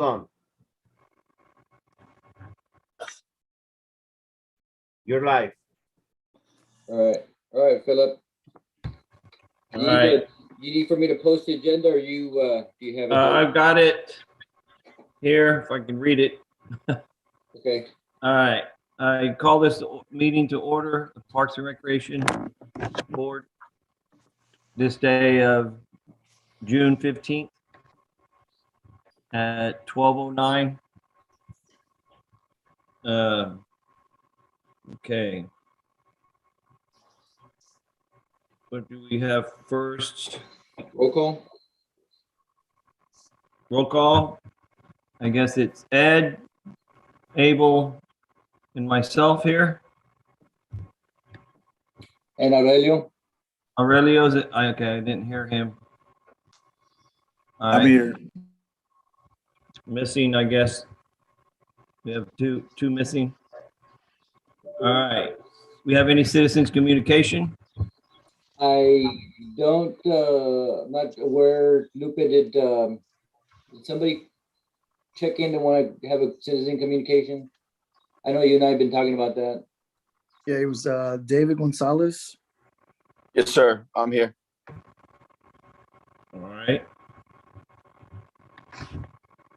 Done. You're live. All right, Philip. All right. You need for me to post the agenda, or you do you have it? I've got it here, if I can read it. Okay. All right. I call this meeting to order, the Parks and Recreation Board, this day of June 15th at 12:09. Okay. What do we have first? Roll call. Roll call. I guess it's Ed, Abel, and myself here. And Aurelio. Aurelio's it? Okay, I didn't hear him. All I'm right. here. Missing, I guess. We have two missing. All right. We have any citizens communication? I don't. I'm not aware. Lupe, did somebody check in and want to have a citizen communication? I know you and I have been talking about that. Yeah, it was David Gonzalez. Yes, sir. I'm here. All right.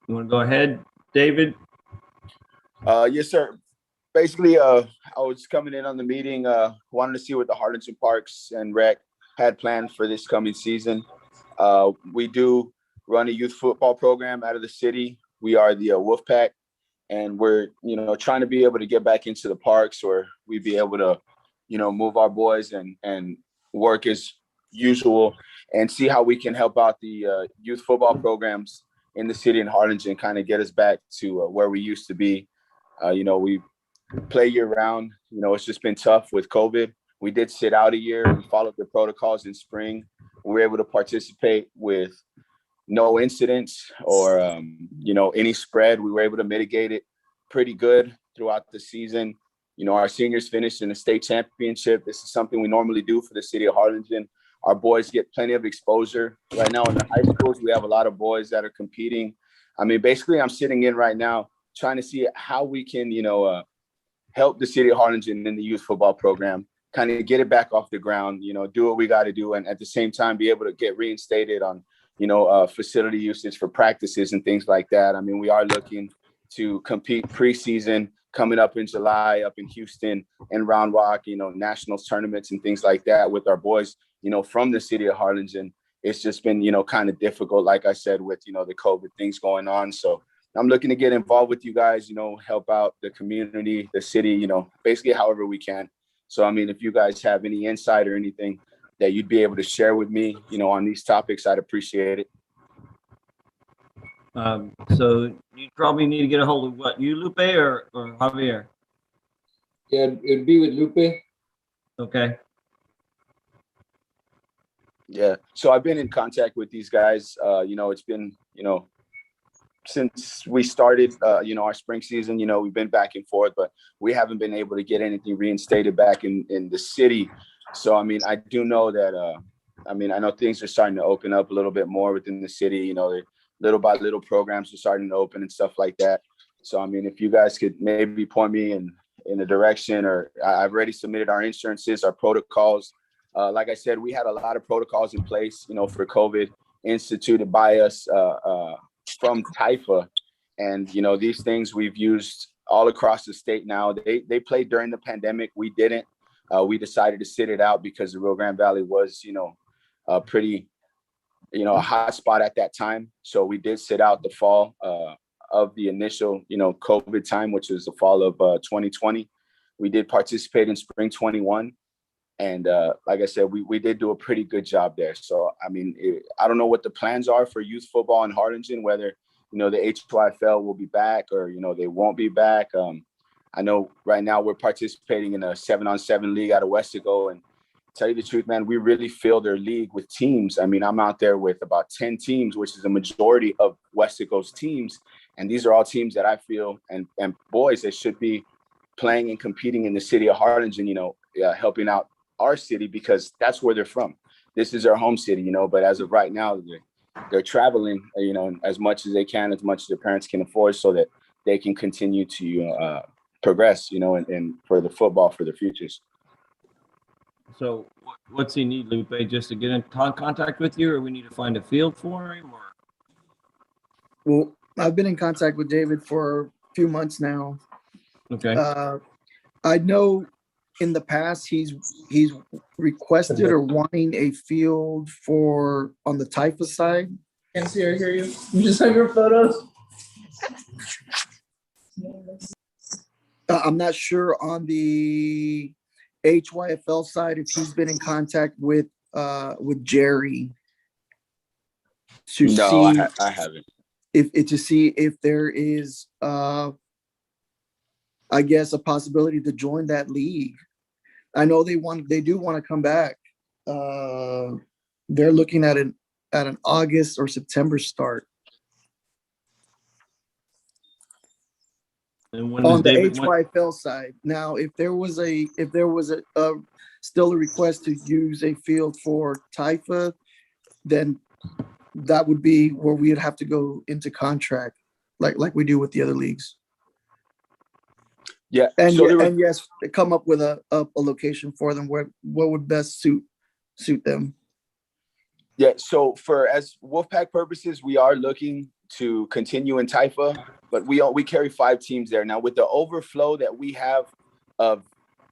You want to go ahead, David? Yes, sir. Basically, I was coming in on the meeting, wanted to see what the Harlingen Parks and Rec had planned for this coming season. We do run a youth football program out of the city. We are the Wolfpack, and we're, trying to be able to get back into the parks where we be able to, move our boys and work as usual and see how we can help out the youth football programs in the city and Harlingen, kind of get us back to where we used to be. We play year round. It's just been tough with COVID. We did sit out a year and followed the protocols in spring. We were able to participate with no incidents or, any spread. We were able to mitigate it pretty good throughout the season. Our seniors finished in the state championship. This is something we normally do for the city of Harlingen. Our boys get plenty of exposure. Right now in the high schools, we have a lot of boys that are competing. I mean, basically, I'm sitting in right now trying to see how we can, help the city of Harlingen in the youth football program, kind of get it back off the ground, do what we got to do. And at the same time, be able to get reinstated on, facility usage for practices and things like that. I mean, we are looking to compete preseason coming up in July up in Houston and Round Rock, nationals tournaments and things like that with our boys, from the city of Harlingen. It's just been, kind of difficult, like I said, with, the COVID things going on. So I'm looking to get involved with you guys, help out the community, the city, basically however we can. So, I mean, if you guys have any insight or anything that you'd be able to share with me, on these topics, I'd appreciate it. So you probably need to get a hold of what, you, Lupe, or Javier? Yeah, it'd be with Lupe. Okay. Yeah. So I've been in contact with these guys. It's been, since we started, our spring season, we've been back and forth, but we haven't been able to get anything reinstated back in the city. So, I mean, I do know that, I know things are starting to open up a little bit more within the city, little by little programs are starting to open and stuff like that. So, I mean, if you guys could maybe point me in a direction, or I've already submitted our insurances, our protocols. Like I said, we had a lot of protocols in place, for COVID instituted by us, from TIFA. And, these things we've used all across the state now. They played during the pandemic. We didn't. We decided to sit it out because the Rio Grande Valley was, a pretty, a hot spot at that time. So we did sit out the fall of the initial, COVID time, which was the fall of 2020. We did participate in spring 21. And like I said, we did do a pretty good job there. So, I mean, I don't know what the plans are for youth football in Harlingen, whether, the HYFL will be back or, they won't be back. I know right now we're participating in a 7-on-7 league out of Westigo. And tell you the truth, man, we really fill their league with teams. I mean, I'm out there with about 10 teams, which is a majority of Westigo's teams. And these are all teams that I feel and boys that should be playing and competing in the city of Harlingen, helping out our city because that's where they're from. This is their home city, but as of right now, they're traveling, as much as they can, as much as their parents can afford, so that they can continue to progress, and for the football for their futures. So what's he need, Lupe? Just to get in contact with you, or we need to find a field for him? Or Well, I've been in contact with David for a few months now. okay, I know in the past he's requested or wanting a field for on the typhus side. Can't see or hear you. You just have your photos. I'm not sure on the HYFL side if he's been in contact with Jerry to No, see I haven't. if there is I guess a possibility to join that league. I know they do want to come back. They're looking at an August or September start. and when does On the David? HYFL side. Now, if there was a still a request to use a field for Taifa, then that would be where we'd have to go into contract, like we do with the other leagues. Yeah, And so and yes, come up with a location for them where what would best suit them. Yeah, so as Wolfpack purposes, we are looking to continue in Taifa, but we carry 5 teams there now. With the overflow that we have of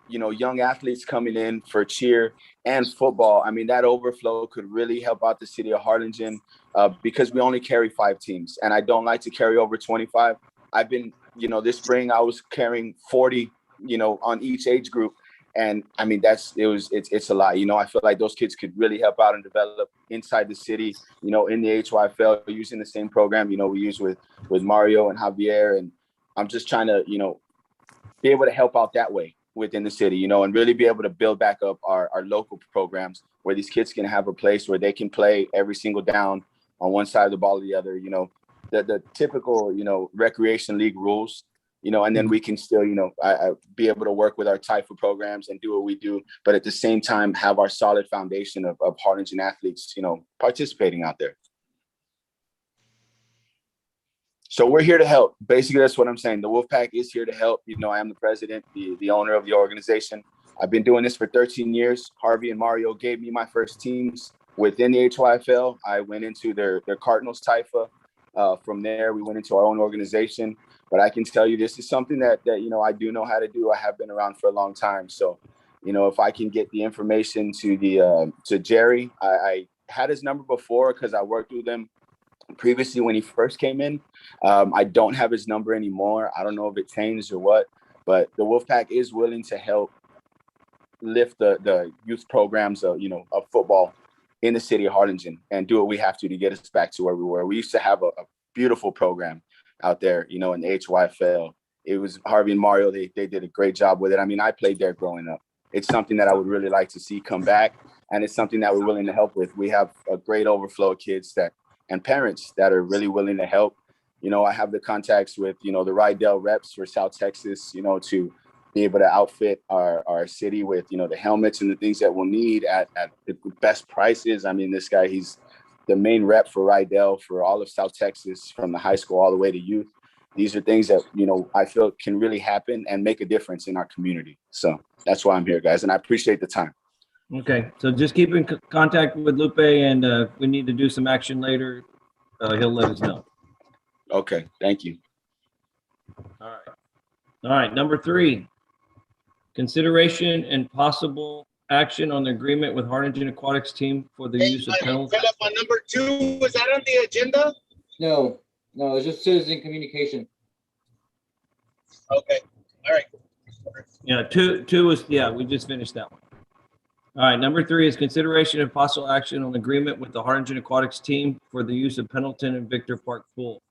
young athletes coming in for cheer and football, I mean, that overflow could really help out the city of Harlingen, because we only carry 5 teams, and I don't like to carry over 25. I've been, this spring I was carrying 40, on each age group. And I mean, it's a lot. I feel like those kids could really help out and develop inside the city, in the HYFL, using the same program, we use with Mario and Javier. And I'm just trying to, be able to help out that way within the city, and really be able to build back up our local programs where these kids can have a place where they can play every single down on one side of the ball or the other, the typical, recreation league rules, and then we can still, I be able to work with our Taifa programs and do what we do, but at the same time have our solid foundation of Harlingen athletes, participating out there. So we're here to help. Basically, that's what I'm saying. The Wolfpack is here to help. I am the president, the owner of the organization. I've been doing this for 13 years. Harvey and Mario gave me my first teams within the HYFL. I went into their Cardinals Taifa. From there, we went into our own organization. But I can tell you, this is something that I do know how to do. I have been around for a long time. So, if I can get the information to Jerry, I had his number before because I worked with him previously when he first came in. I don't have his number anymore. I don't know if it changed or what, but the Wolfpack is willing to help lift the youth programs of football in the city of Harlingen and do what we have to get us back to where we were. We used to have a beautiful program out there, in the HYFL. It was Harvey and Mario. They did a great job with it. I mean, I played there growing up. It's something that I would really like to see come back, and it's something that we're willing to help with. We have a great overflow of kids and parents that are really willing to help. I have the contacts with, the Rydell reps for South Texas, to be able to outfit our city with, the helmets and the things that we'll need at the best prices. I mean, this guy, he's the main rep for Rydell for all of South Texas, from the high school all the way to youth. These are things that, I feel can really happen and make a difference in our community. So that's why I'm here, guys. And I appreciate the time. Okay, so just keep in contact with Lupe, and we need to do some action later. He'll let us know. Okay, thank you. All right. Number 3, consideration and possible action on the agreement with Harlingen Aquatics team for the use of penalties. Philip, on number 2, was that on the agenda? No, it's just citizen communication. Okay, all right. Yeah, two was, we just finished that one. All right, number 3 is consideration and possible action on agreement with the Harlingen Aquatics team for the use of Pendleton and Victor Park pool.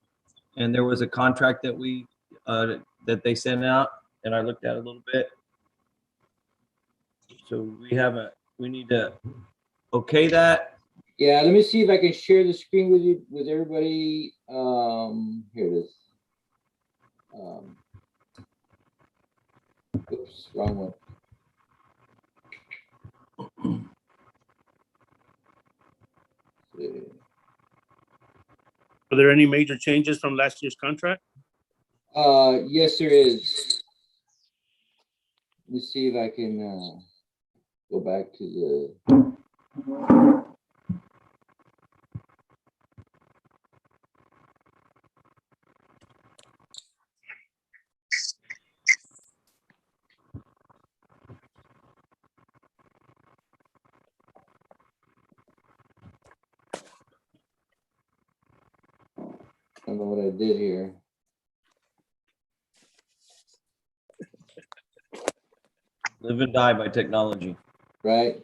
And there was a contract that we that they sent out, and I looked at it a little bit. So we need to okay that. Yeah, let me see if I can share the screen with everybody. Here it is. Oops, wrong one. Are there any major changes from last year's contract? Yes, there is. Let me see if I can go back to the. I don't know what I did here. Live and die by technology. Right?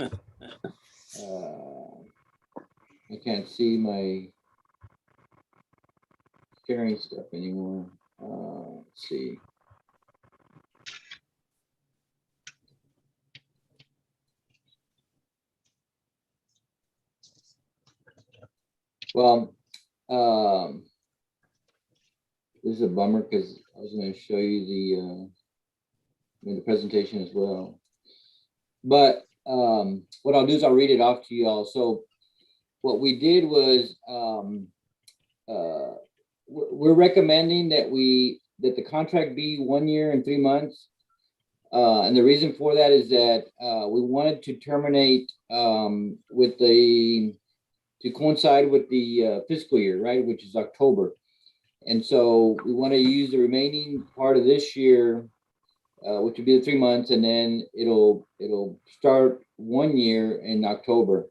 I can't see my sharing stuff anymore. Let's see. Well, this is a bummer because I was going to show you the presentation as well. But what I'll do is I'll read it off to you all. So what we did was we're recommending that the contract be 1 year and 3 months. And the reason for that is that we wanted to terminate to coincide with the fiscal year, right, which is October. And so we want to use the remaining part of this year, which would be the 3 months, and then it'll start 1 year in October.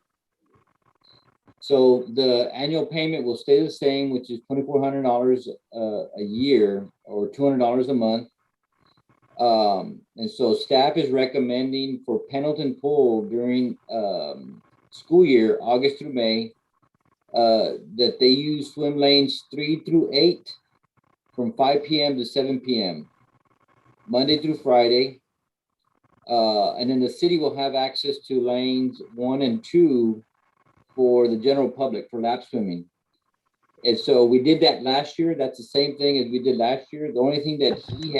So the annual payment will stay the same, which is $2,400 a year or $200 a month. And so staff is recommending for Pendleton Pool during school year, August through May, that they use swim lanes 3 through 8 from 5 p.m. to 7 p.m. Monday through Friday. And then the city will have access to lanes 1 and 2 for the general public for lap swimming. And so we did that last year. That's the same thing as we did last year. The only thing that he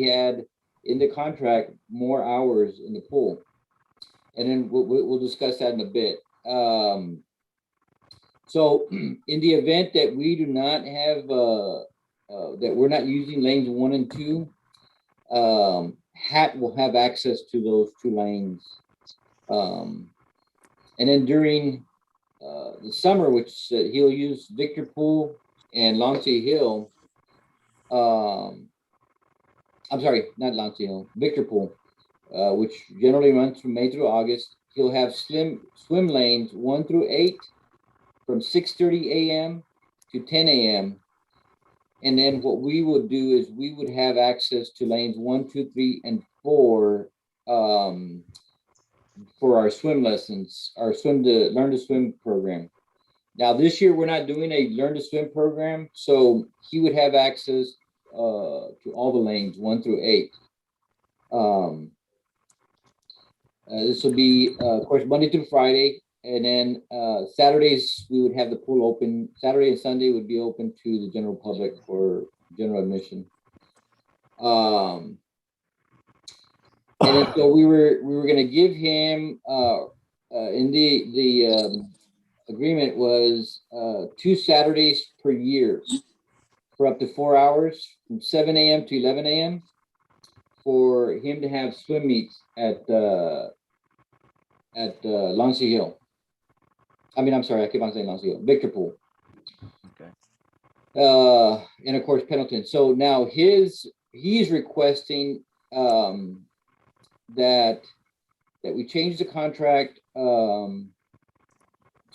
had in the contract more hours in the pool. And then we'll discuss that in a bit. So in the event that we do not have, that we're not using lanes 1 and 2, HAT will have access to those 2 lanes. And then during the summer, which he'll use Victor Pool and Lonsey Hill. I'm sorry, not Lonsey Hill, Victor Pool, which generally runs from May through August. He'll have swim lanes 1 through 8 from 6:30 a.m. to 10 a.m. And then what we would do is we would have access to lanes 1, 2, 3, and 4 for our swim lessons, our learn to swim program. Now this year we're not doing a learn to swim program, so he would have access to all the lanes 1 through 8. This will be of course Monday through Friday, and then Saturdays we would have the pool open. Saturday and Sunday would be open to the general public for general admission. And then, so we were going to give him in the agreement was 2 Saturdays per year for up to 4 hours from 7 a.m. to 11 a.m. for him to have swim meets at Lonsey Hill. I mean, I'm sorry, I keep on saying Lonsey Hill, Victor Pool. Okay. And of course Pendleton. So now he's requesting that we change the contract to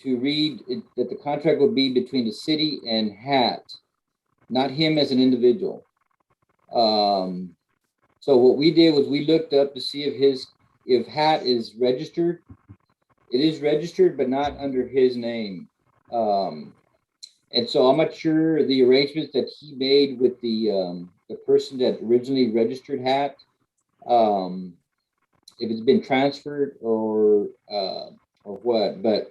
read that the contract would be between the city and HAT, not him as an individual. So what we did was we looked up to see if HAT is registered. It is registered, but not under his name. And so I'm not sure the arrangements that he made with the person that originally registered HAT, if it's been transferred or what, but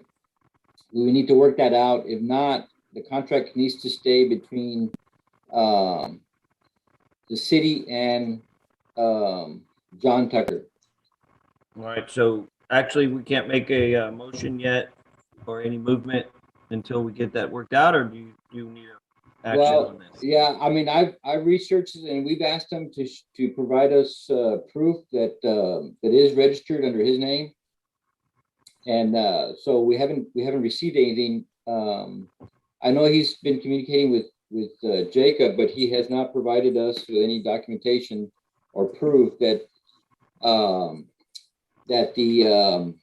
we need to work that out. If not, the contract needs to stay between the city and John Tucker. All right, so actually we can't make a motion yet or any movement until we get that worked out, or do you need action Well, on this? yeah, I mean, I've researched it, and we've asked him to provide us proof that that is registered under his name. And so we haven't received anything. I know he's been communicating with Jacob, but he has not provided us with any documentation or proof that that the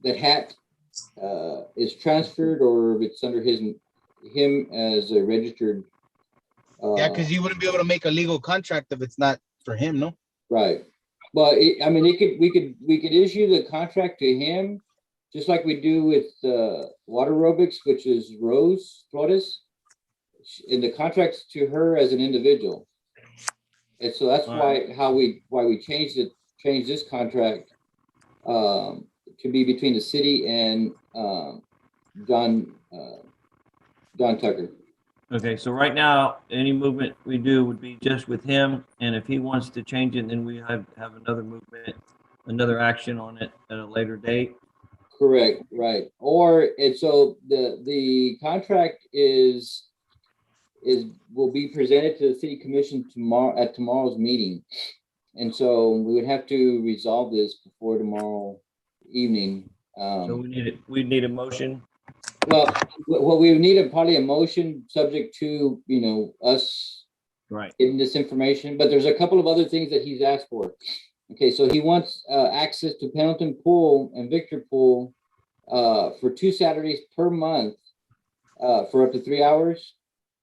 that hat is transferred, or if it's under him as a registered. Yeah, because you wouldn't be able to make a legal contract if it's not for him, no? Right. Well, I mean, we could issue the contract to him, just like we do with water aerobics, which is Rose Flores, and the contract's to her as an individual. And so that's why we changed this contract to be between the city and John Tucker. Okay, so right now, any movement we do would be just with him, and if he wants to change it, then we have another movement, another action on it at a later date. Correct, right. And so the contract will be presented to the city commission at tomorrow's meeting. And so we would have to resolve this before tomorrow evening. So we need a motion. Well, we would need probably a motion subject to, us Right. getting this information, but there's a couple of other things that he's asked for. Okay, so he wants access to Pendleton Pool and Victor Pool for 2 Saturdays per month for up to 3 hours.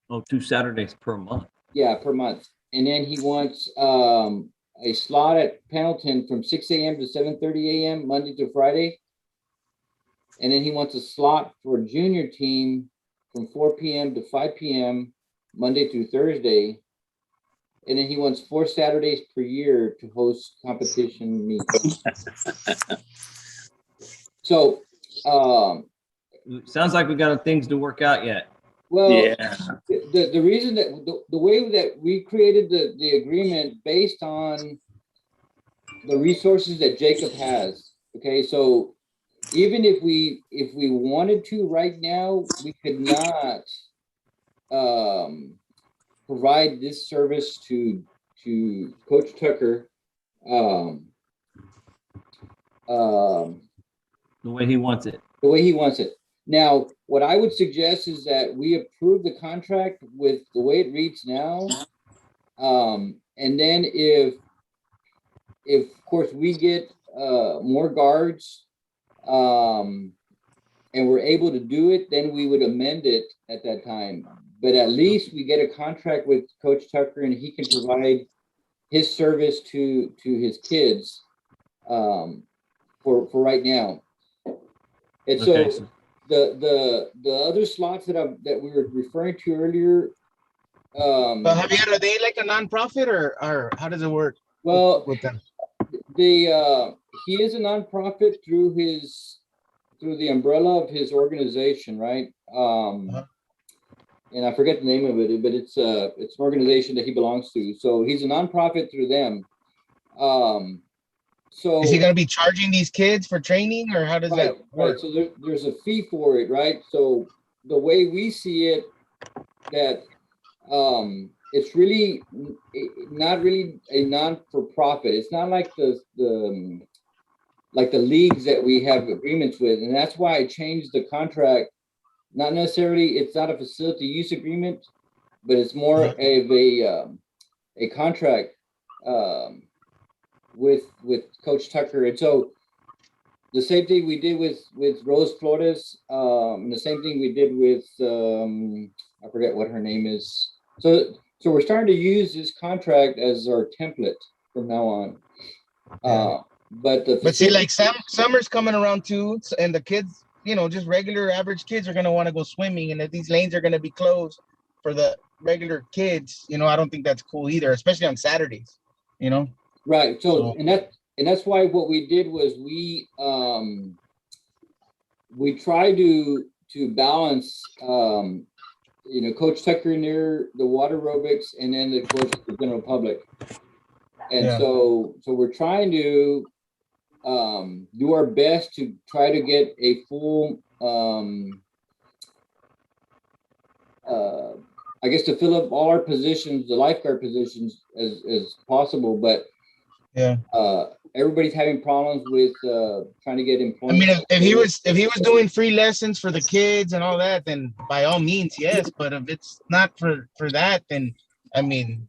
Oh, 2 Saturdays per month. Yeah, per month. And then he wants a slot at Pendleton from 6 a.m. to 7:30 a.m. Monday to Friday. And then he wants a slot for junior team from 4 p.m. to 5 p.m. Monday through Thursday. And then he wants 4 Saturdays per year to host competition meets. So, sounds like we got things to work out yet. well, Yeah. the reason that the way that we created the agreement based on the resources that Jacob has. Okay, so even if we wanted to right now, we could not provide this service to Coach Tucker The way he wants it. the way he wants it. Now, what I would suggest is that we approve the contract with the way it reads now. And then if of course we get more guards and we're able to do it, then we would amend it at that time. But at least we get a contract with Coach Tucker, and he can provide his service to his kids for right now. And so Okay, so the other slots that we were referring to earlier. But Javier, are they like a nonprofit or how does it work Well, with them? he is a nonprofit through the umbrella of his organization, right? And I forget the name of it, but it's an organization that he belongs to. So he's a nonprofit through them. So Is he going to be charging these kids for training, or how does that work? right. So there's a fee for it, right? So the way we see it, that it's really not really a non-for-profit. It's not like the leagues that we have agreements with, and that's why I changed the contract. Not necessarily, it's not a facility use agreement, but it's more of a contract with Coach Tucker. And so the same thing we did with Rose Flores, and the same thing we did with I forget what her name is. So we're starting to use this contract as our template from now on. But see, like summer's coming around too, and the kids, just regular average kids are gonna want to go swimming, and if these lanes are gonna be closed for the regular kids, I don't think that's cool either, especially on Saturdays. Right. So and that's why what we did was we tried to balance Coach Tucker near the water aerobics, and then the coach the general public. And so we're trying to do our best to try to get a full I guess to fill up all our positions, the lifeguard positions as possible, but Yeah. everybody's having problems with trying to get I employment. mean, if he was doing free lessons for the kids and all that, then by all means, yes. But if it's not for that, then I mean,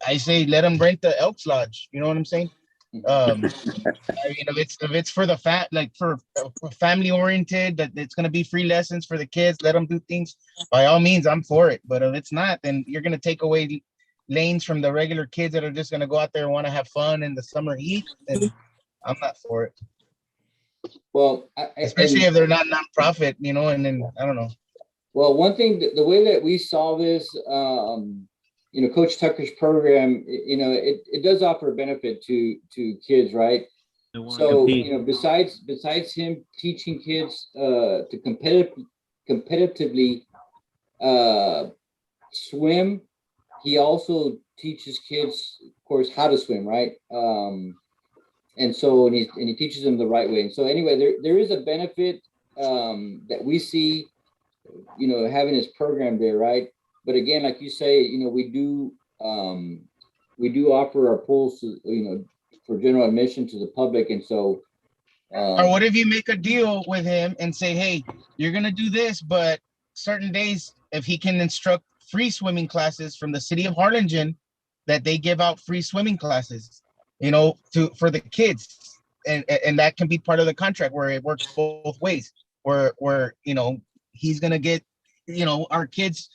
I say let him rent the Elks Lodge. You know what I'm saying? I mean, if it's for the for family oriented, that it's gonna be free lessons for the kids, let them do things. By all means, I'm for it. But if it's not, then you're gonna take away lanes from the regular kids that are just gonna go out there and want to have fun in the summer heat. Then I'm not for it. Well, Especially if they're not nonprofit, and then I don't know. Well, one thing, the way that we saw this, Coach Tucker's program, it does offer a benefit to kids, right? So, besides him teaching kids to competitively swim, he also teaches kids, of course, how to swim, right? And he teaches them the right way. And so anyway, there is a benefit that we see, having his program there, right? But again, like you say, we do offer our pools to, for general admission to the public. And so or what if you make a deal with him and say, hey, you're gonna do this, but certain days, if he can instruct free swimming classes from the city of Harlingen, that they give out free swimming classes, for the kids, and that can be part of the contract where it works both ways. Where he's gonna get, our kids.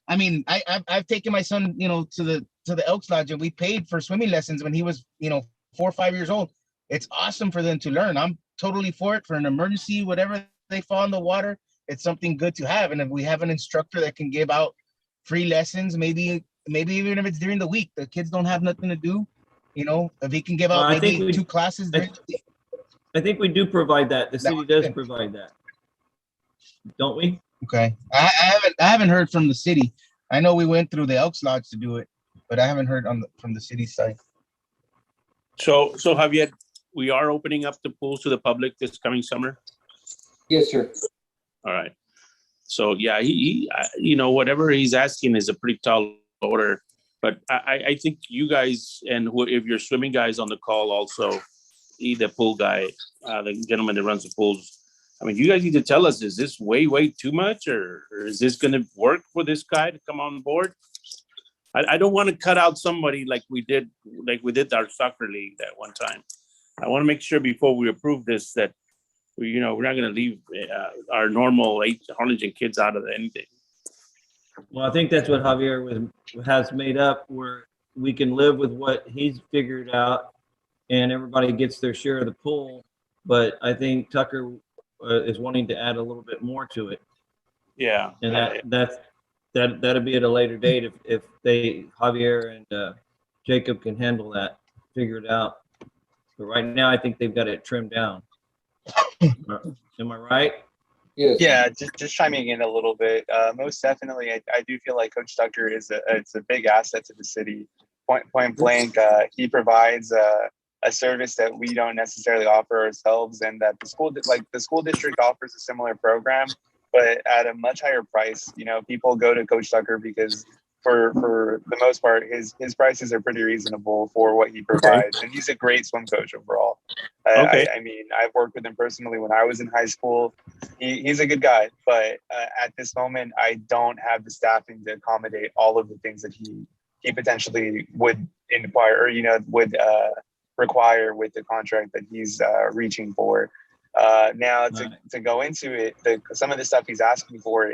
I mean, I've taken my son, to the Elks Lodge, and we paid for swimming lessons when he was, 4 or 5 years old. It's awesome for them to learn. I'm totally for it. For an emergency, whatever they fall in the water, it's something good to have. And if we have an instructor that can give out free lessons, maybe even if it's during the week, the kids don't have nothing to do. If he can give out maybe 2 classes. I think we do provide that. The city does provide that, don't we? Okay, I haven't heard from the city. I know we went through the Elks Lodge to do it, but I haven't heard from the city side. So Javier, we are opening up the pools to the public this coming summer. Yes, sir. All right. So yeah, he whatever he's asking is a pretty tall order, but I think you guys, and if you're swimming guys on the call also, the pool guy, the gentleman that runs the pools, I mean, you guys need to tell us, is this way too much, or is this going to work for this guy to come on board? I don't want to cut out somebody like we did our soccer league that one time. I want to make sure before we approve this that we're not going to leave our normal 8 Harlingen kids out of anything. Well, I think that's what Javier has made up, where we can live with what he's figured out, and everybody gets their share of the pool. But I think Tucker is wanting to add a little bit more to it. Yeah, and that'll be at a later date if Javier and Jacob can handle that, figure it out. But right now, I think they've got it trimmed down. Am I right? Yes. Yeah, just chiming in a little bit. Most definitely, I do feel like Coach Tucker it's a big asset to the city. Point blank, he provides a service that we don't necessarily offer ourselves, and that the school district offers a similar program, but at a much higher price. People go to Coach Tucker because for the most part, his prices are pretty reasonable for what he provides, and he's a great swim coach overall. Okay. I mean, I've worked with him personally when I was in high school. He's a good guy, but at this moment, I don't have the staffing to accommodate all of the things that he potentially would inquire or would require with the contract that he's reaching for. Now to go into it, some of the stuff he's asking for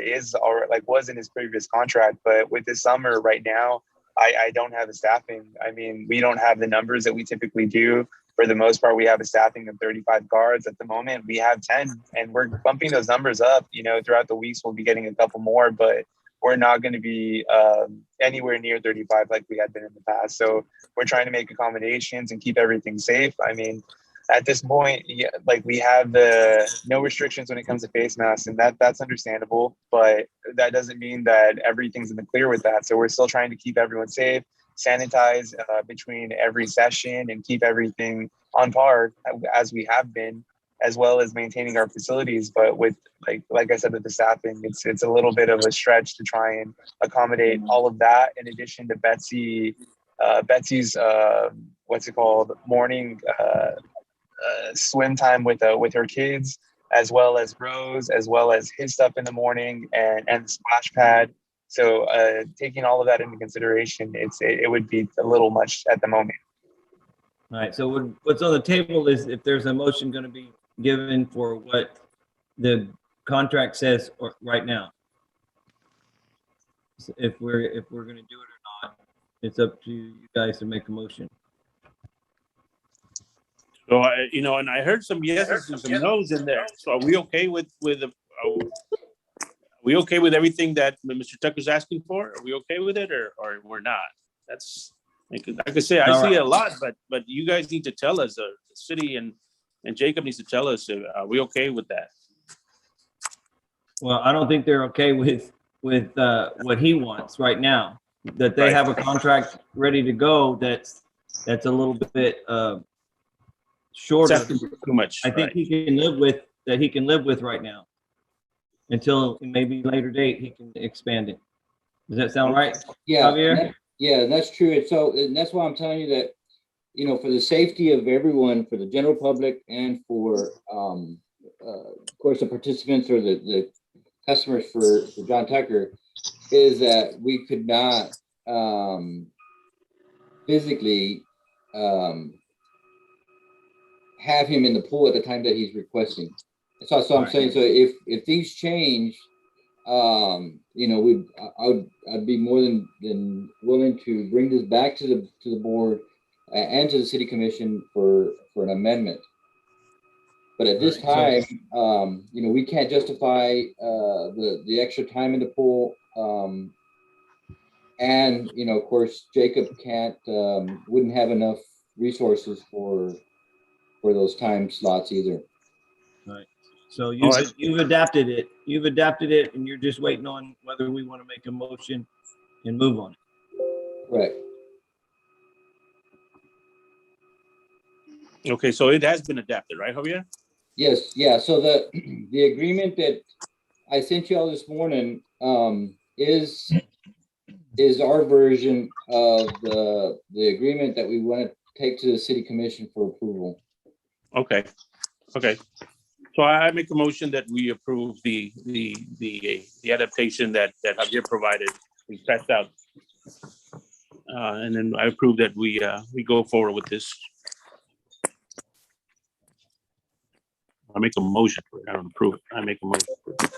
was in his previous contract, but with this summer right now, I don't have the staffing. I mean, we don't have the numbers that we typically do. For the most part, we have a staffing of 35 guards. At the moment, we have 10, and we're bumping those numbers up. Throughout the weeks, we'll be getting a couple more, but we're not going to be anywhere near 35 like we had been in the past. So we're trying to make accommodations and keep everything safe. I mean, at this point, we have no restrictions when it comes to face masks, and that's understandable, but that doesn't mean that everything's in the clear with that. So we're still trying to keep everyone safe, sanitize between every session, and keep everything on par as we have been. as well as maintaining our facilities. But with like I said, with the staffing, it's a little bit of a stretch to try and accommodate all of that. In addition to Betsy's what's it called, morning swim time with her kids, as well as Rose, as well as his stuff in the morning and the splash pad. So taking all of that into consideration, it would be a little much at the moment. All right, so what's on the table is if there's a motion going to be given for what the contract says right now. So if we're going to do it or not, it's up to you guys to make a motion. So, and I heard some yeses and some no's in there. So are we okay with everything that Mr. Tucker's asking for? Are we okay with it or we're not? That's, like I say, I see it a lot, but you guys need to tell us, the city and Jacob needs to tell us, are we okay with that? Well, I don't think they're okay with what he wants right now. That they Right. have a contract ready to go. That's a little bit shorter. Too much. I think right. he can live with right now until maybe later date he can expand it. Does that sound right? Yeah, Javier? yeah, that's true. And that's why I'm telling you that, for the safety of everyone, for the general public, and for, of course, the participants or the customers for John Tucker, is that we could not physically have him in the pool at the time that he's requesting. So I'm saying, so if things change, I'd be more than willing to bring this back to the board and to the city commission for an amendment. But at this time, we can't justify the extra time in the pool, and of course Jacob wouldn't have enough resources for those time slots either. Right. So you've adapted it. You've adapted it, and you're just waiting on whether we want to make a motion and move on it. Right. Okay, so it has been adapted, right, Javier? Yes. Yeah. So the agreement that I sent you all this morning is our version of the agreement that we want to take to the city commission for approval. Okay. So I make a motion that we approve the adaptation that Javier provided. We passed out, and then I approve that we go forward with this. I make a motion for it. I don't approve it. I make a motion for it.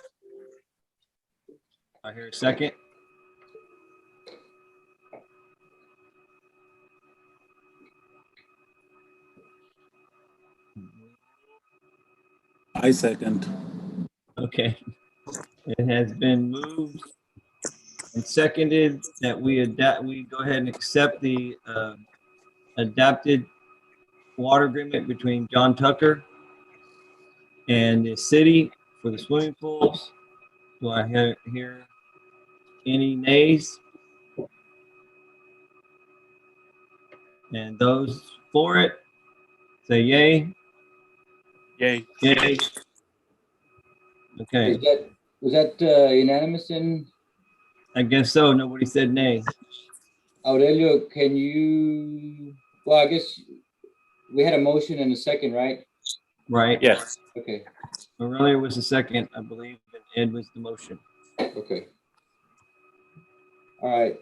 I hear a second. I second. Okay. It has been moved and seconded that we go ahead and accept the adapted water agreement between John Tucker and the city for the swimming pools. Do I hear any nays? And those for it, say yay. Yay. Yay. Okay. Was that unanimous in? I guess so. Nobody said nay. Aurelio, can you? Well, I guess we had a motion and a second, right? Right. Yes. Okay. Aurelia was the second, I believe, and Ed was the motion. Okay. All right.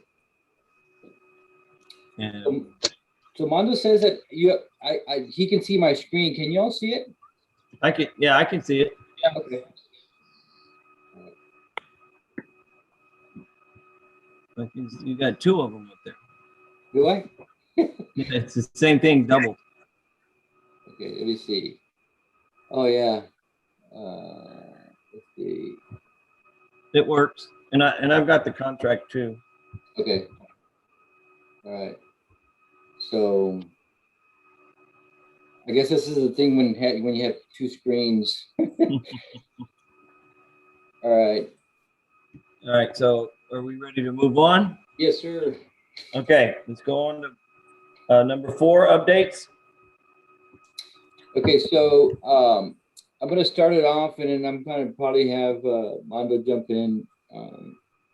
And So Mondo says that he can see my screen. Can you all see it? I can see it. Yeah. Okay. You got two of them up there. Do I? It's the same thing, double. Okay, let me see. Oh yeah. Let's see. It works, and I've got the contract too. Okay. All right. So I guess this is the thing when you have two screens. All right. All right. So are we ready to move on? Yes, sir. Okay. Let's go on to number 4 updates. Okay, so I'm gonna start it off, and then I'm gonna probably have Mondo jump in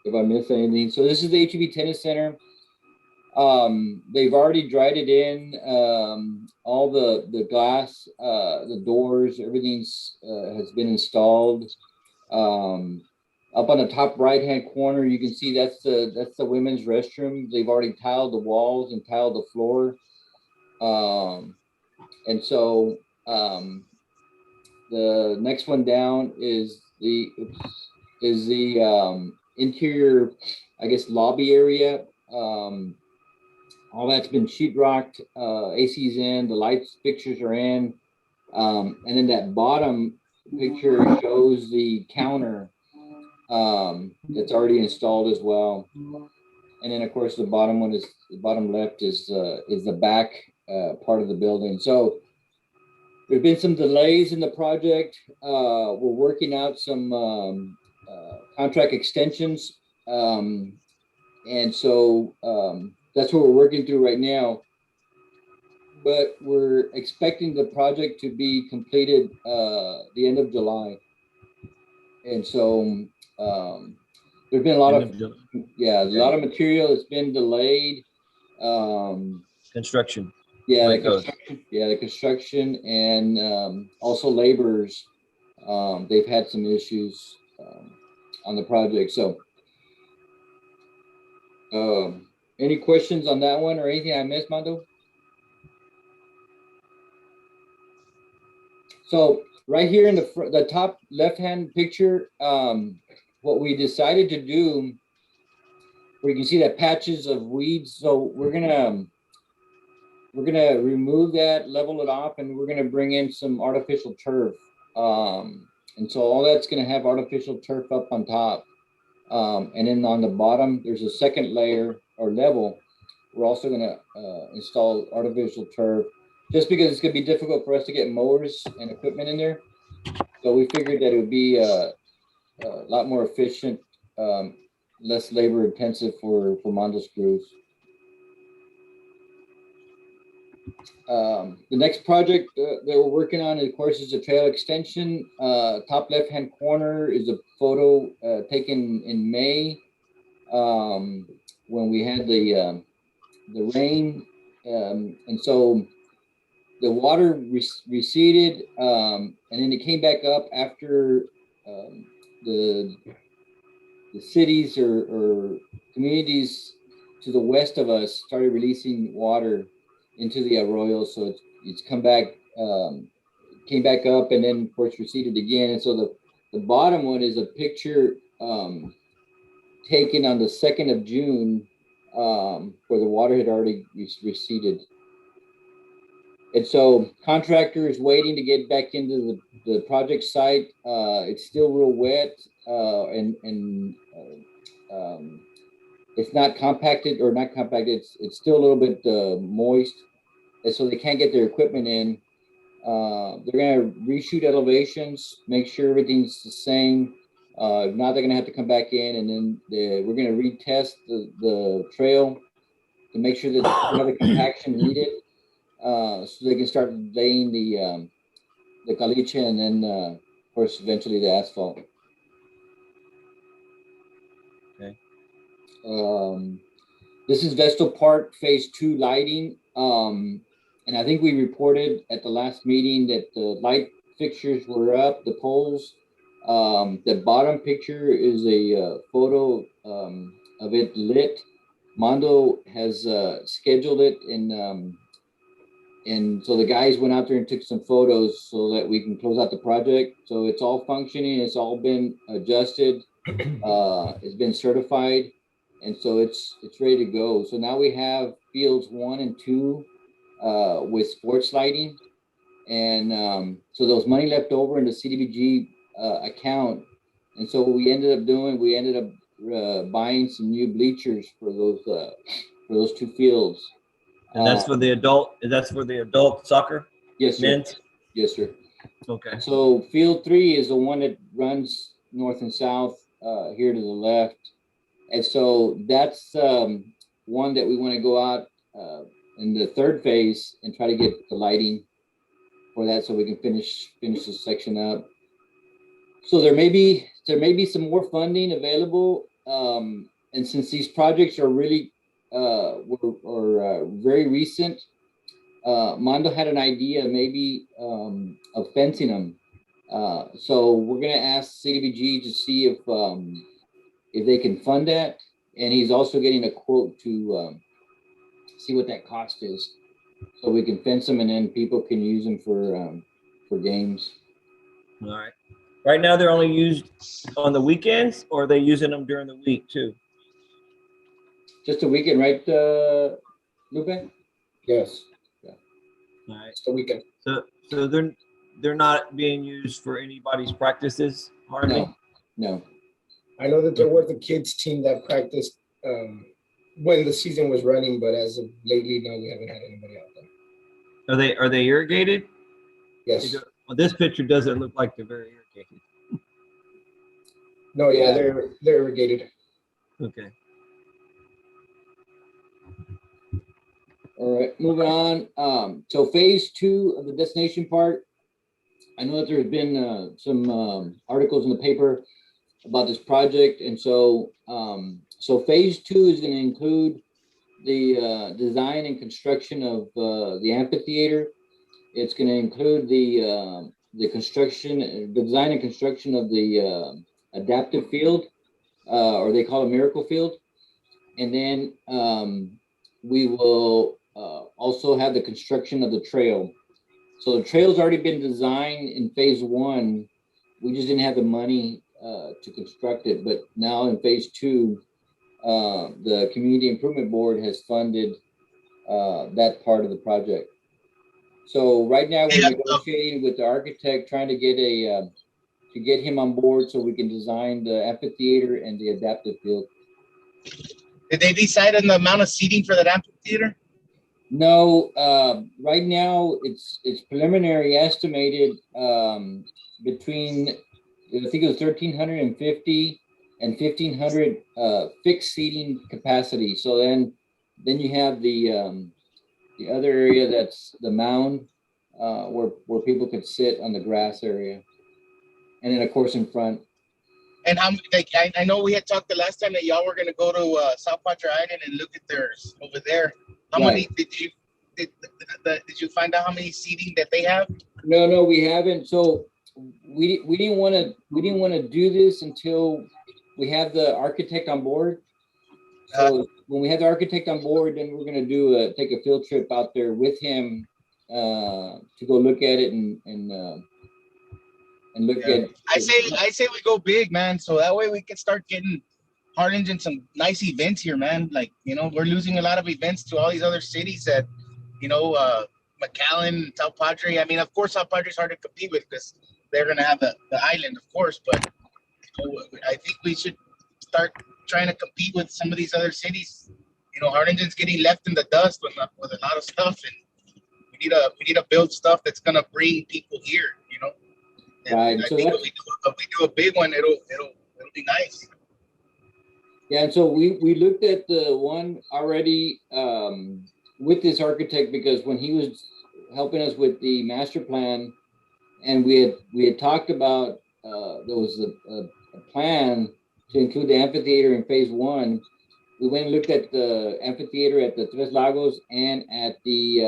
if I miss anything. So this is the HEB Tennis Center. They've already dried it in. All the glass, the doors, everything's has been installed. Up on the top right-hand corner, you can see that's the women's restroom. They've already tiled the walls and tiled the floor. And so the next one down is the interior, I guess, lobby area. All that's been sheetrocked, AC's in, the lights fixtures are in. And then that bottom picture shows the counter that's already installed as well. And then of course the bottom one is the bottom left is the back part of the building. So there's been some delays in the project. We're working out some contract extensions. And so that's what we're working through right now. But we're expecting the project to be completed the end of July. And so there's been a lot of material that's been delayed. Construction. Yeah, the construction and also laborers. They've had some issues on the project. So any questions on that one or anything I missed, Mondo? So right here in the top left-hand picture, what we decided to do, where you can see that patches of weeds. So we're gonna remove that, level it off, and we're gonna bring in some artificial turf. And so all that's gonna have artificial turf up on top. And then on the bottom, there's a second layer or level. We're also gonna install artificial turf, just because it's gonna be difficult for us to get mowers and equipment in there. So we figured that it would be a lot more efficient, less labor intensive for Mondo's crews. The next project that we're working on, of course, is a trail extension. Top left-hand corner is a photo taken in May when we had the rain, and so the water receded, and then it came back up after the cities or communities to the west of us started releasing water into the Arroyo. So it's come back, came back up, and then of course receded again. And so the bottom one is a picture taken on the 2nd of June, where the water had already receded. And so contractor is waiting to get back into the project site. It's still real wet, and it's not compacted, or not compacted. It's still a little bit moist, and so they can't get their equipment in. They're gonna reshoot elevations, make sure everything's the same. If not, they're gonna have to come back in, and then we're gonna retest the trail to make sure that they have the compaction needed, so they can start laying the caliche, and then of course eventually the asphalt. Okay. This is Vestal Park Phase 2 lighting. And I think we reported at the last meeting that the light fixtures were up, the poles. The bottom picture is a photo of it lit. Mondo has scheduled it, and so the guys went out there and took some photos so that we can close out the project. So it's all functioning. It's all been adjusted. It's been certified. And so it's ready to go. So now we have fields 1 and 2 with sports lighting. And so there was money left over in the CDBG account. And so what we ended up doing, we ended up buying some new bleachers for those 2 fields. And that's for the adult soccer? Yes, sir. Men's? Yes, sir. Okay. So field 3 is the one that runs north and south here to the left. And so that's one that we want to go out in the 3rd phase and try to get the lighting. for that, so we can finish this section up. So there may be some more funding available, and since these projects are really very recent, Mondo had an idea maybe of fencing them. So we're gonna ask CDBG to see if they can fund that, and he's also getting a quote to see what that cost is, so we can fence them and then people can use them for games. All right. Right now, they're only used on the weekends, or are they using them during the week too? Just a weekend, right, Lupe? Yes, All right. it's the weekend. So they're not being used for anybody's practices hardly. No. I know that there was a kids team that practiced when the season was running, but as of lately, no, we haven't had anybody out there. Are they irrigated? Yes. Well, this picture doesn't look like they're very irrigated. No, yeah, Yeah. they're irrigated. Okay. All right, moving on. So phase 2 of the destination park. I know that there's been some articles in the paper about this project, and so phase 2 is going to include the design and construction of the amphitheater. It's going to include the design and construction of the adaptive field, or they call it Miracle Field, and then we will also have the construction of the trail. So the trail's already been designed in phase 1. We just didn't have the money to construct it, but now in phase 2, the Community Improvement Board has funded that part of the project. So right now we're negotiating with the architect, trying to get him on board so we can design the amphitheater and the adaptive field. Did they decide on the amount of seating for that amphitheater? No, right now it's preliminary estimated between, I think it was 1,350 and 1,500 fixed seating capacity. So then you have the other area that's the mound where people could sit on the grass area, and then of course in front. And how? Like, I know we had talked the last time that y'all were gonna go to South Padre Island and look at theirs over there. How many did you find out how many seating that they have? No, we haven't. So we didn't want to do this until we have the architect on board. So when we have the architect on board, then we're going to take a field trip out there with him to go look at it and look at. I say we go big, man. So that way we can start getting Harlingen in some nice events here, man. Like, we're losing a lot of events to all these other cities that, McAllen, South Padre. I mean, of course, South Padre is hard to compete with because they're going to have the island, of course. But I think we should start trying to compete with some of these other cities. Harlingen's getting left in the dust with a lot of stuff, and we need to build stuff that's going to bring people here. And right. I think if we do a big one, it'll be nice. Yeah, and so we looked at the one already with this architect, because when he was helping us with the master plan, and we had talked about there was a plan to include the amphitheater in phase 1. We went and looked at the amphitheater at the Tres Lagos and at the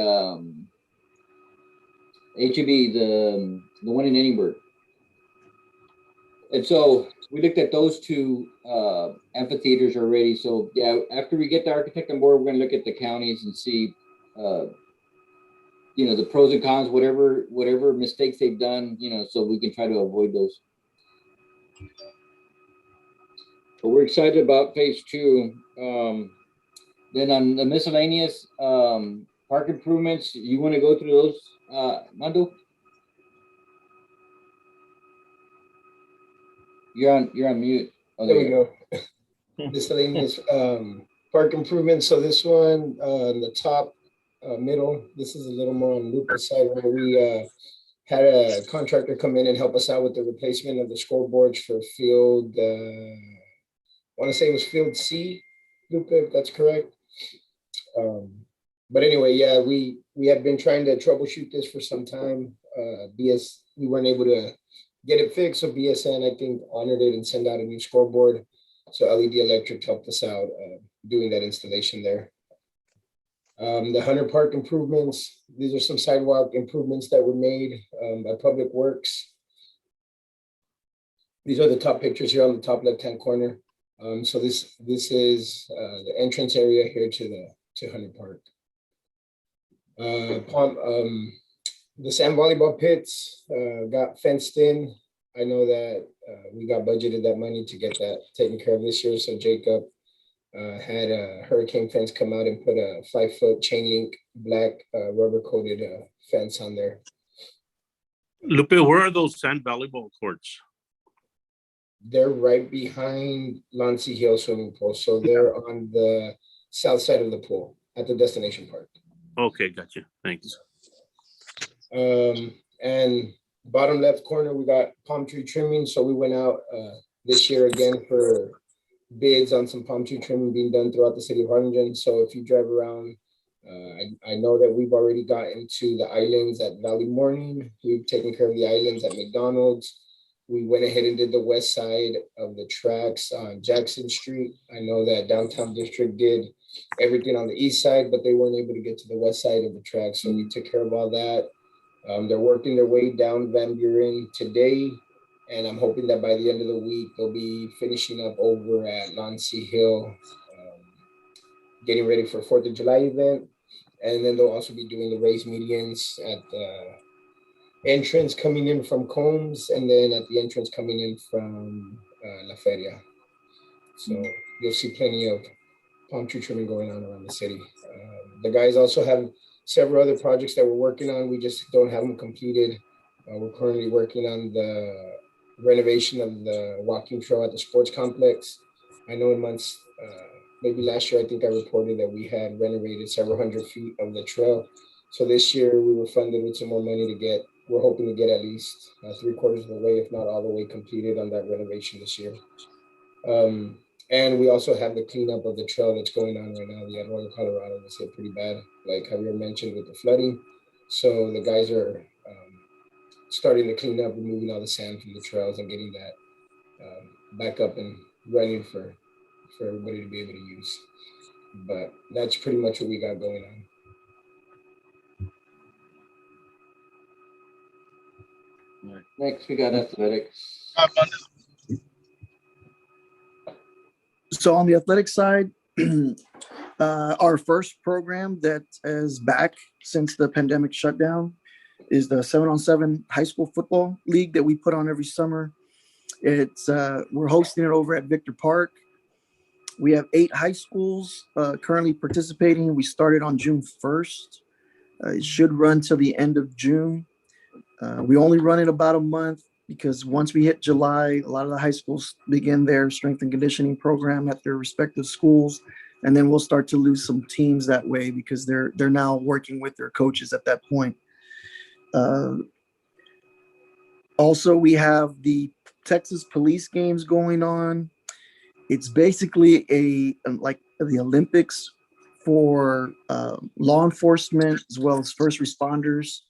HEB, the one in Edinburgh. And so we looked at those two amphitheaters already. So yeah, after we get the architect on board, we're going to look at the counties and see, the pros and cons, whatever mistakes they've done, so we can try to avoid those. But we're excited about phase 2. Then on the miscellaneous park improvements, you want to go through those, Mando? You're on mute. Oh, There we go. Miscellaneous park improvements. So this one on the top middle, this is a little more on Lupa's side, where we had a contractor come in and help us out with the replacement of the scoreboards for field, I want to say it was field C, Lupa, if that's correct. But anyway, yeah, we had been trying to troubleshoot this for some time. we weren't able to get it fixed. So BSN, I think, honored it and sent out a new scoreboard. So LED Electric helped us out doing that installation there. The Hunter Park improvements, these are some sidewalk improvements that were made by Public Works. These are the top pictures here on the top left-hand corner. So this is the entrance area here to Hunter Park. The sand volleyball pits got fenced in. I know that we got budgeted that money to get that taken care of this year. So Jacob had a hurricane fence come out and put a 5-foot chain link black rubber coated fence on there. Lupe, where are those sand volleyball courts? They're right behind Lansing Hill swimming pool. So they're on the south side of the pool at the destination park. Okay, gotcha. Thanks. And bottom left corner, we got palm tree trimming. So we went out this year again for bids on some palm tree trimming being done throughout the city of Harlingen. So if you drive around, I know that we've already gotten to the islands at Valley Morning. We've taken care of the islands at McDonald's. We went ahead and did the west side of the tracks on Jackson Street. I know that Downtown District did everything on the east side, but they weren't able to get to the west side of the track. So we took care of all that. They're working their way down Van Buren today. And I'm hoping that by the end of the week, they'll be finishing up over at Lansing Hill, getting ready for 4th of July event. And then they'll also be doing the race medians at the entrance coming in from Combs, and then at the entrance coming in from La Feria. So you'll see plenty of palm tree trimming going on around the city. The guys also have several other projects that we're working on. We just don't have them completed. We're currently working on the renovation of the walking trail at the sports complex. I know in months, maybe last year, I think I reported that we had renovated several hundred feet of the trail. So this year we were funded with some more money to get, we're hoping to get at least 3/4 of the way, if not all the way completed on that renovation this year. And we also have the cleanup of the trail that's going on right now. The Arroyo, Colorado was hit pretty bad, like Javier mentioned with the flooding. So the guys are starting to clean up, removing all the sand from the trails and getting that back up and running for everybody to be able to use. But that's pretty much what we got going on. Next, we got athletics. So on the athletic side, our first program that is back since the pandemic shutdown is the 7-on-7 high school football league that we put on every summer. It's we're hosting it over at Victor Park. We have 8 high schools currently participating. We started on June 1st. It should run till the end of June. We only run it about a month because once we hit July, a lot of the high schools begin their strength and conditioning program at their respective schools. And then we'll start to lose some teams that way because they're now working with their coaches at that point. Also, we have the Texas police games going on. It's basically like the Olympics for law enforcement as well as first responders.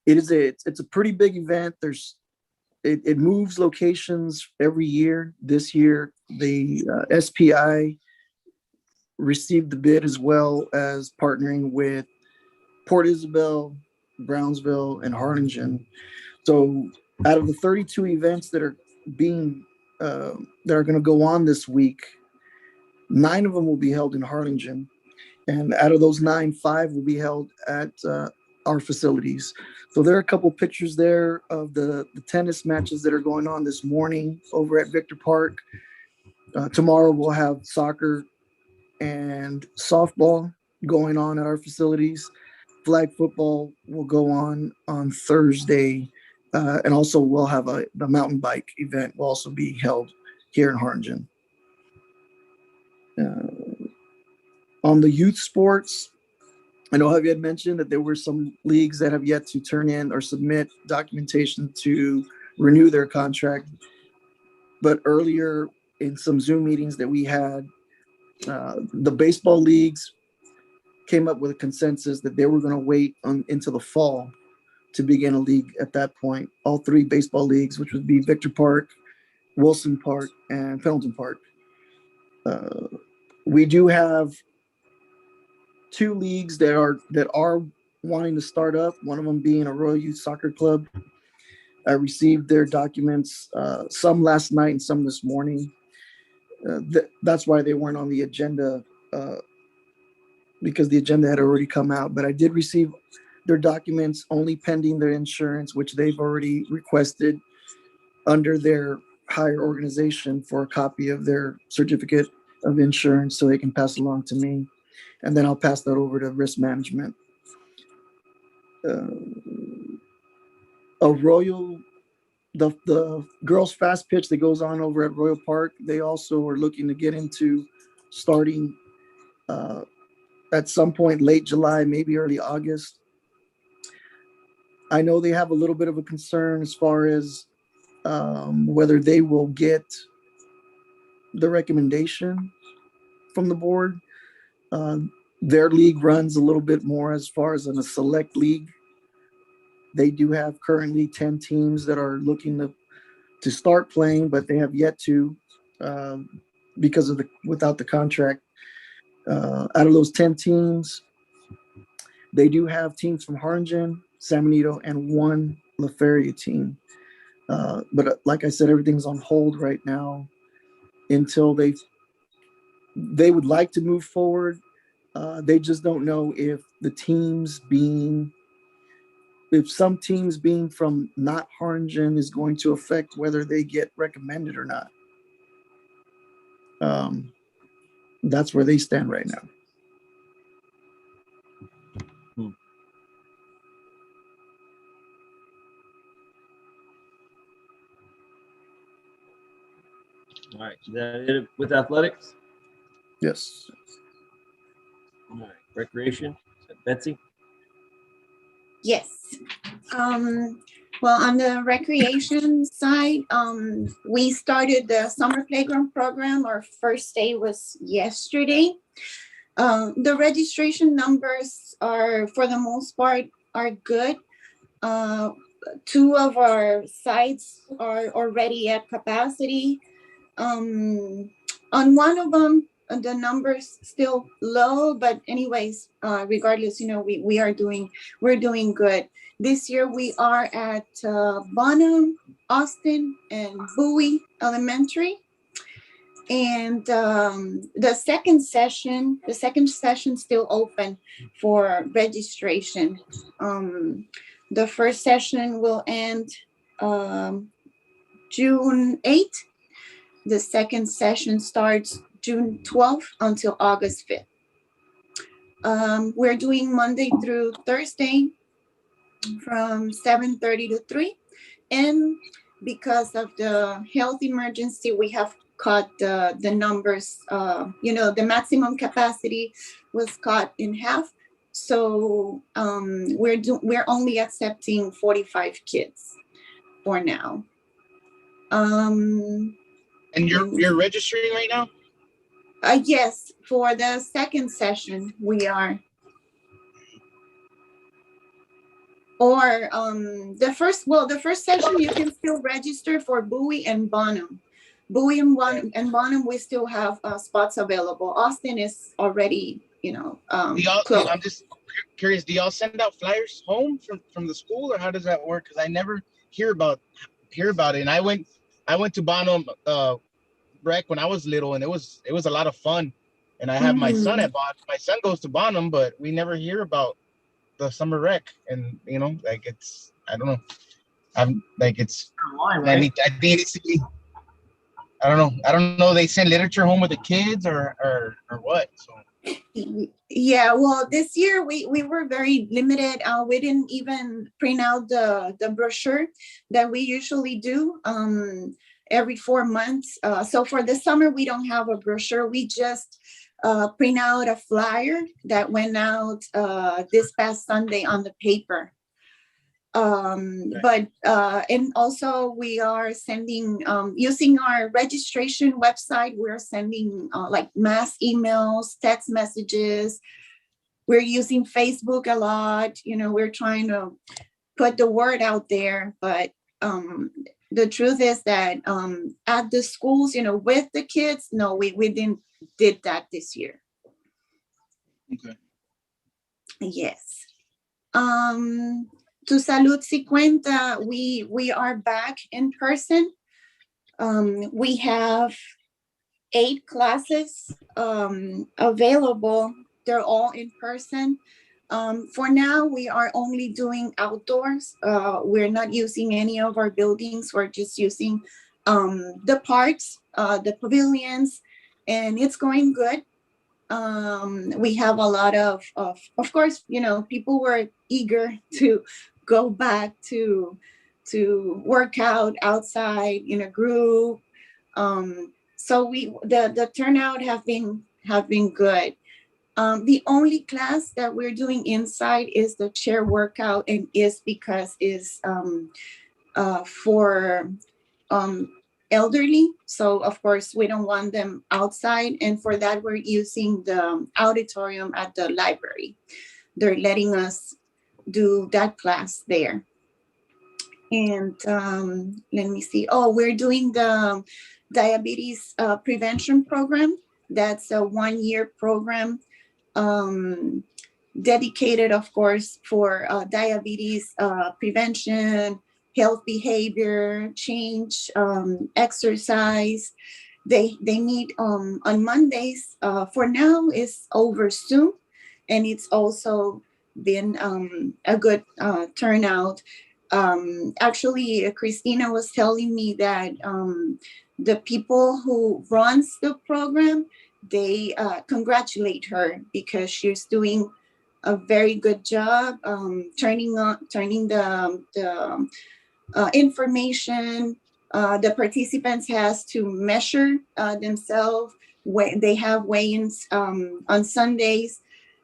It's a pretty big event. It moves locations every year. This year, the SPI received the bid as well as partnering with Port Isabel, Brownsville, and Harlingen. So out of the 32 events that are being that are going to go on this week, 9 of them will be held in Harlingen. And out of those 9, 5 will be held at our facilities. So there are a couple pictures there of the tennis matches that are going on this morning over at Victor Park. Tomorrow we'll have soccer and softball going on at our facilities. Flag football will go on Thursday. And also we'll have the mountain bike event will also be held here in Harlingen. On the youth sports, I know Javier had mentioned that there were some leagues that have yet to turn in or submit documentation to renew their contract. But earlier in some Zoom meetings that we had, the baseball leagues came up with a consensus that they were going to wait until the fall to begin a league at that point. All three baseball leagues, which would be Victor Park, Wilson Park, and Pendleton Park. We do have two leagues that are wanting to start up. One of them being Arroyo Youth Soccer Club. I received their documents, some last night and some this morning. That's why they weren't on the agenda, because the agenda had already come out. But I did receive their documents, only pending their insurance, which they've already requested under their higher organization for a copy of their certificate of insurance so they can pass along to me. And then I'll pass that over to risk management. Arroyo, the girls fast pitch that goes on over at Royal Park, they also are looking to get into starting at some point late July, maybe early August. I know they have a little bit of a concern as far as whether they will get the recommendation from the board. Their league runs a little bit more as far as in a select league. They do have currently 10 teams that are looking to start playing, but they have yet to, because of without the contract. Out of those 10 teams, they do have teams from Harlingen, San Benito, and one La Feria team. But like I said, everything's on hold right now until they would like to move forward. They just don't know if some teams being from not Harlingen is going to affect whether they get recommended or not. That's where they stand right now. All right, is that it with athletics? Yes. All right, recreation, Betsy? Yes. Well, on the recreation side, we started the summer playground program. Our first day was yesterday. The registration numbers are, for the most part, are good. Two of our sites are already at capacity. On one of them, the numbers still low, but anyways, regardless, we're doing good. This year we are at Bonham, Austin, and Bowie Elementary. And the second session still open for registration. The first session will end June 8th. The second session starts June 12th until August 5th. We're doing Monday through Thursday from 7:30 to 3. And because of the health emergency, we have cut the numbers, the maximum capacity was cut in half. So we're only accepting 45 kids for now. And you're registering right now? Yes, for the second session we are. Or the first session you can still register for Bowie and Bonham. Bowie and Bonham, we still have spots available. Austin is already, closed. I'm just curious, do y'all send out flyers home from the school, or how does that work? Because I never hear about it. And I went to Bonham rec when I was little, and it was a lot of fun. And I have my son at Bonham. My son goes to Bonham, but we never hear about the summer rec. And it's, I don't know. It's online, right? I think it needs to be. I don't know. They send literature home with the kids or what? So. Yeah, well, this year we were very limited. We didn't even print out the brochure that we usually do every 4 months. So for the summer, we don't have a brochure. We just print out a flyer that went out this past Sunday on the paper. But and also we are sending, using our registration website, we're sending like mass emails, text messages. We're using Facebook a lot. We're trying to put the word out there, but the truth is that at the schools, with the kids, no, we didn't did that this year. Okay. Yes. To Salud 50, we are back in person. We have 8 classes available. They're all in person. For now, we are only doing outdoors. We're not using any of our buildings. We're just using the parks, the pavilions, and it's going good. We have a lot of course, people were eager to go back to work out outside in a group. So the turnout have been good. The only class that we're doing inside is the chair workout, and is because is for elderly. So of course we don't want them outside, and for that we're using the auditorium at the library. They're letting us do that class there. And let me see. Oh, we're doing the diabetes prevention program. That's a 1-year program dedicated, of course, for diabetes prevention, health behavior change, exercise. They meet on Mondays. For now, it's over Zoom, and it's also been a good turnout. Actually, Christina was telling me that the people who runs the program, they congratulate her because she's doing a very good job turning the information. The participants has to measure themselves. They have weigh-ins on Sundays,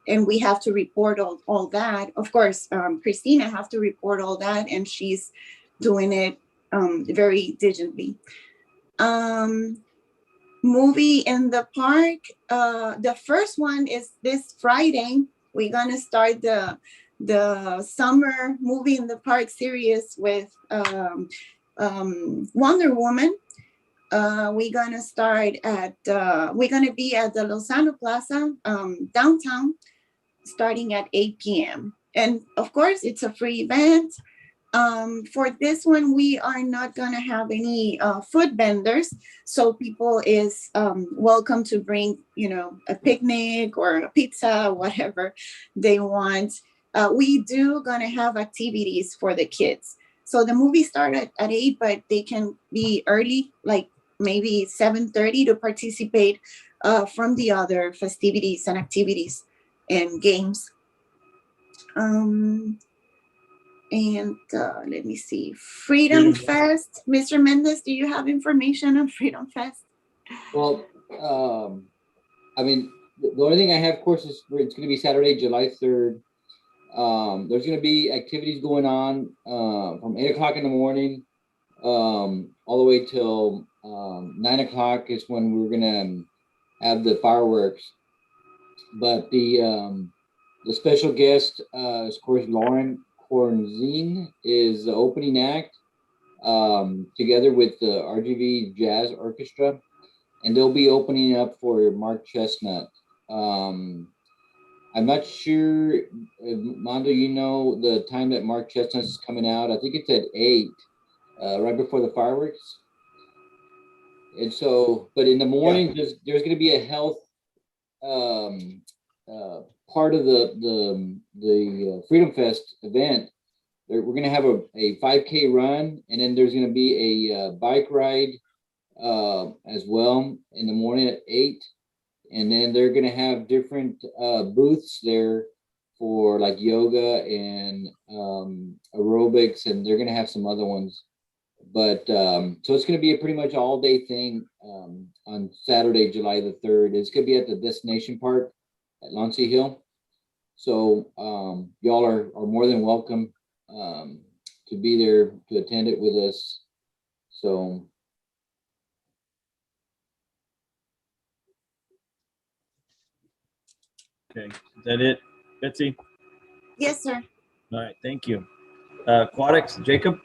and we have to report all that. Of course, Christina have to report all that, and she's doing it very diligently. Movie in the park. The first one is this Friday. We're gonna start the summer movie in the park series with Wonder Woman. We're gonna start at we're gonna be at the Lozano Plaza downtown, starting at 8 p.m. And of course, it's a free event. For this one, we are not gonna have any food vendors, so people is welcome to bring, a picnic or a pizza, whatever they want. We do gonna have activities for the kids. So the movie started at 8, but they can be early, like maybe 7:30, to participate from the other festivities and activities and games. And let me see, Freedom Fest. Mr. Mendez, do you have information on Freedom Fest? Well, I mean, the only thing I have, of course, is it's going to be Saturday, July 3rd. There's going to be activities going on from 8 o'clock in the morning all the way till 9 o'clock is when we're going to have the fireworks. But the special guest is, of course, Lauren Kornzine is the opening act together with the RGV Jazz Orchestra, and they'll be opening up for Mark Chestnut. I'm not sure if, Mondo, you know the time that Mark Chestnut is coming out. I think it's at 8, right before the fireworks. And so, but in the morning, there's going to be a health part of the Freedom Fest event. We're going to have a 5K run, and then there's going to be a bike ride as well in the morning at 8. And then they're going to have different booths there for like yoga and aerobics, and they're going to have some other ones. But so it's going to be a pretty much all day thing on Saturday, July the 3rd. It's going to be at the Destination Park at Launcy Hill. So y'all are more than welcome to be there to attend it with us. So. Okay, is that it, Betsy? Yes, sir. All right, thank you. Aquatics, Jacob?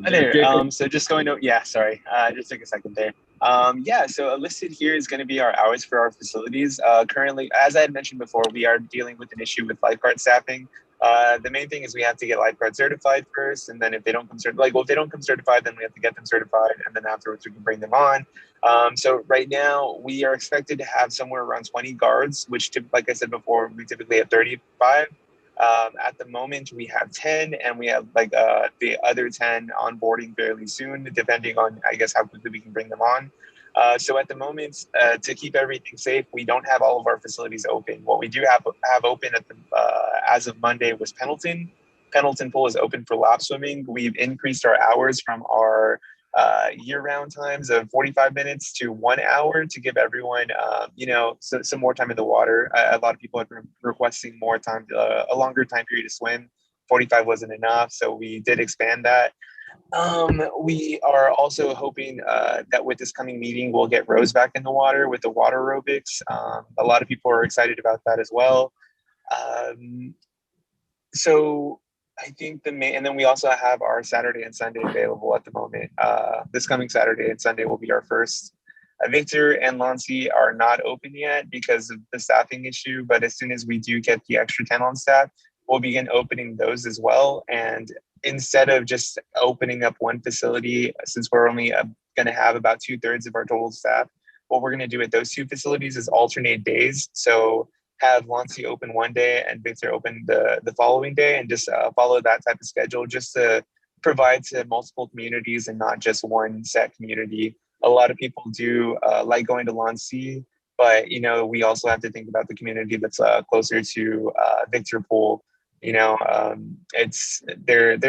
Hi there. Jacob? So just going to, yeah, sorry. Just take a second there. Yeah, so listed here is going to be our hours for our facilities. Currently, as I had mentioned before, we are dealing with an issue with lifeguard staffing. The main thing is we have to get lifeguard certified first, and then if they don't come certified, if they don't come certified, then we have to get them certified, and then afterwards we can bring them on. So right now we are expected to have somewhere around 20 guards, which, like I said before, we typically have 35. At the moment, we have 10, and we have like the other 10 onboarding fairly soon, depending on, I guess, how quickly we can bring them on. So at the moment, to keep everything safe, we don't have all of our facilities open. What we do have open at the as of Monday was Pendleton. Pendleton Pool is open for lap swimming. We've increased our hours from our year-round times of 45 minutes to 1 hour to give everyone, some more time in the water. A lot of people have been requesting more time, a longer time period to swim. 45 wasn't enough, so we did expand that. We are also hoping that with this coming meeting, we'll get Rose back in the water with the water aerobics. A lot of people are excited about that as well. So I think and then we also have our Saturday and Sunday available at the moment. This coming Saturday and Sunday will be our first. Victor and Lancy are not open yet because of the staffing issue, but as soon as we do get the extra 10 on staff, we'll begin opening those as well. And instead of just opening up one facility, since we're only going to have about 2/3 of our total staff, what we're going to do at those two facilities is alternate days. So have Lancy open one day and Victor open the following day, and just follow that type of schedule, just to provide to multiple communities and not just one set community. A lot of people do like going to Lancy, but we also have to think about the community that's closer to Victor Pool. They're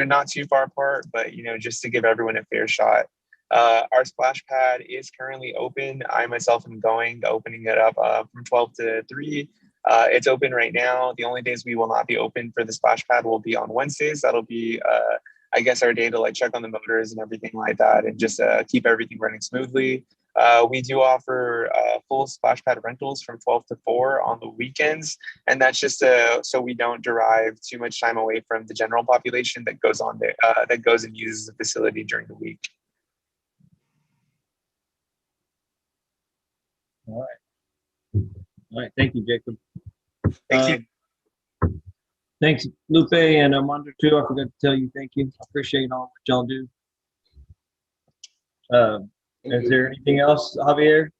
not too far apart, but just to give everyone a fair shot. Our splash pad is currently open. I myself am opening it up from 12 to 3. It's open right now. The only days we will not be open for the splash pad will be on Wednesdays. That'll be, I guess, our day to like check on the motors and everything like that, and just keep everything running smoothly. We do offer full splash pad rentals from 12 to 4 on the weekends, and that's just so we don't derive too much time away from the general population that goes on there, that goes and uses the facility during the week. All right. Thank you, Jacob. Thank you. Thanks, Lupe and Armando too. I forgot to tell you thank you. I appreciate all what y'all do. Is there anything else, Javier?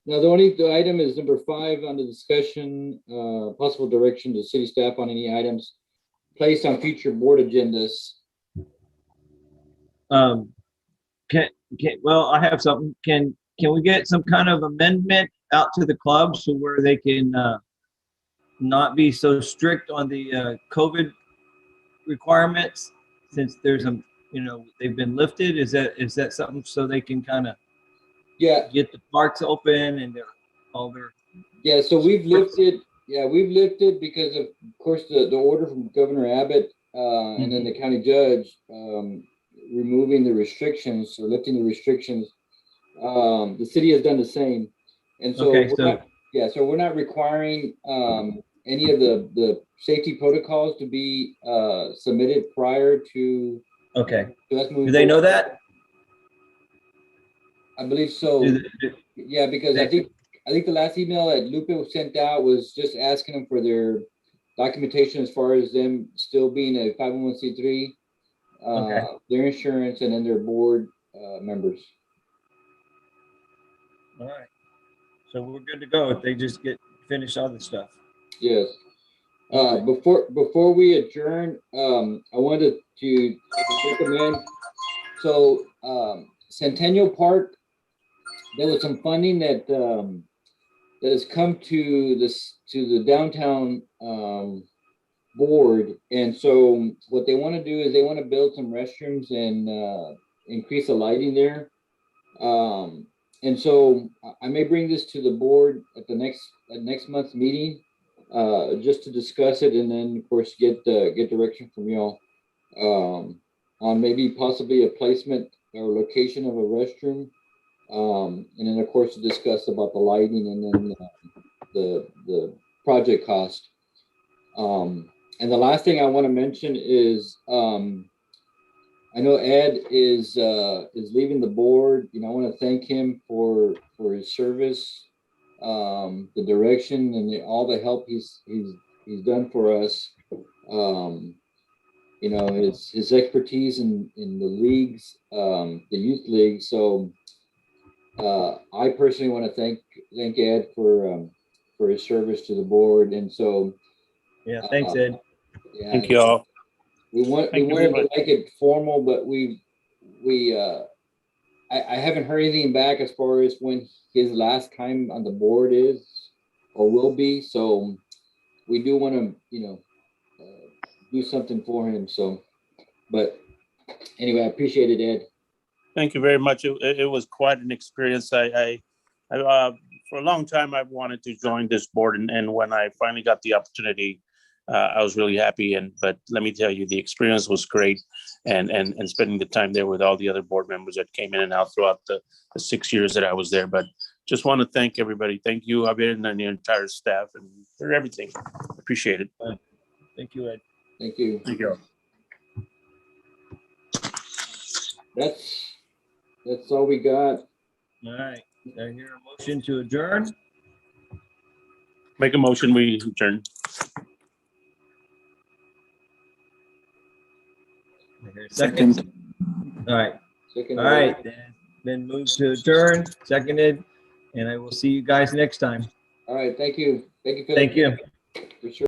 Now, the item is number 5 under discussion, possible direction to city staff on any items placed on future board agendas. Well, I have something. Can we get some kind of amendment out to the clubs so where they can not be so strict on the COVID requirements, since there's they've been lifted? Is that something so they can kind of get the parks open and all their so we've lifted because of course the order from Governor Abbott and then the county judge removing the restrictions or lifting the restrictions. The city has done the same, and so we're not requiring any of the safety protocols to be submitted prior to. Okay. Do they know that? I believe so. Because I think the last email that Lupe sent out was just asking them for their documentation as far as them still being a 501c3, their insurance, and then their board members. All right. So we're good to go if they just finish all the stuff. Yes. Before we adjourn, I wanted to recommend. So Centennial Park, there was some funding that has come to the downtown board, and so what they want to do is they want to build some restrooms and increase the lighting there. And so I may bring this to the board at the next month's meeting, just to discuss it, and then of course get direction from y'all on maybe possibly a placement or location of a restroom, and then of course to discuss about the lighting and then the project cost. And the last thing I want to mention is, I know Ed is leaving the board. You know, I want to thank him for his service, the direction, and all the help he's done for us. You know, his expertise in the leagues, the youth league. So I personally want to thank Ed for his service to the board. And so Yeah, thanks, Ed. yeah, Thank you all. we wanted to make it formal, but I haven't heard anything back as far as when his last time on the board is or will be. So we do want to, you know, do something for him. So, but anyway, I appreciate it, Ed. Thank you very much. It was quite an experience. I for a long time, I've wanted to join this board, and when I finally got the opportunity, I was really happy. But let me tell you, the experience was great, and spending the time there with all the other board members that came in and out throughout the 6 years that I was there. But just want to thank everybody. Thank you, Javier, and the entire staff, and for everything. Appreciate it. Thank you, Ed. Thank you. Thank you. That's all we got. All right. I hear a motion to adjourn. Make a motion, we adjourn. I hear a second. All right. Second. All right. Then move to adjourn. Seconded. And I will see you guys next time. All right. Thank you. Thank you, Phil. Thank you. For sure.